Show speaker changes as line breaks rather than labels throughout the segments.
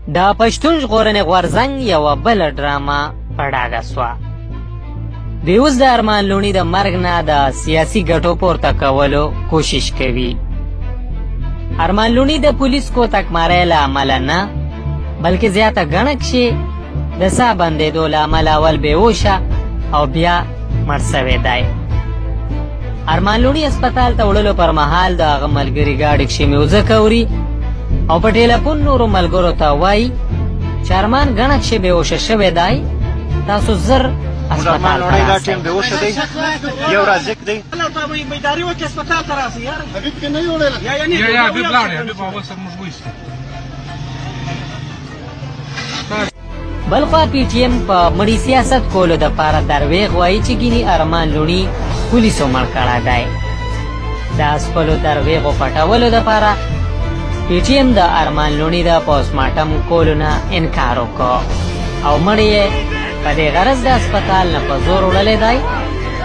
د پښتون ژغورنې غورځنګ یوه بله ډرامه په ډاګه سوه. دوی اوس د ارمان لوڼي د مرګ نه د سیاسي ګټو پورته کولو کوشش کوي. ارمان لوڼي د پولیس کوتکمارۍ له امله نه بلکې زیاته ګڼه کښې د ساه بندېدو له امله اول بېهوشه او بیا مړ سوی دی. ارمان لوڼي هسپتال ته وړلو پر مهال د هغه ملګري ګاډي کښې میوزک اوري او په ټیلیفون نورو ملګرو ته وایي چې ارمان ګڼه کښې بېهوشه شوی دی، تاسو زر
ارمان لوڼي دا ټیم بېهوشه دی، یو رازق دی.
بیداري وکړي هسپتال ته راسئ یاره.
حبیب کې نه وړله
یا حبیب لاړې، حبیب اول سره موږ وایستو.
بلخوا پی ټي ایم په مړي سیاست کولو دپاره درویغ وایي چې ګینې ارمان لوڼي پولیسو مړ کړی دی. د خپلو درویغو پټولو دپاره پی ټي ایم د ارمان لوڼي د پوسټمارټم کولو نه انکار وکړ او مړی یې په دې غرض د هسپتال نه په زور وړلی دی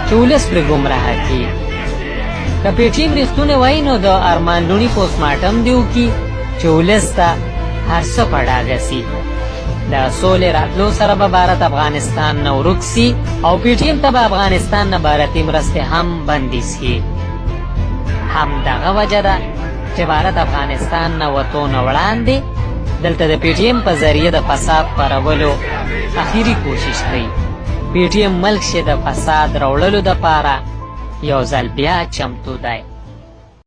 چې ولس پرې ګمراه کړي. که پی ټي ایم رښتونې وایي نو د ارمان لوڼي پوسټمارټم دې وکړي چې ولس ته هر څه په ډاګه سي. د سولې راتلو سره به بھارت افغانستان نه ورک سي او پی ټي ایم ته به افغانستان نه بھارتي مرستې هم بندي سي. همدغه وجه ده چې بھارت افغانستان نه وتو نه وړاندې دلته د پی ټي ایم په ذریعه د فساد خپرولو اخیری کوشش کوي. پی ټي ایم ملک چې د فساد راوړلو دپاره یو ځل بیا چمتو دی.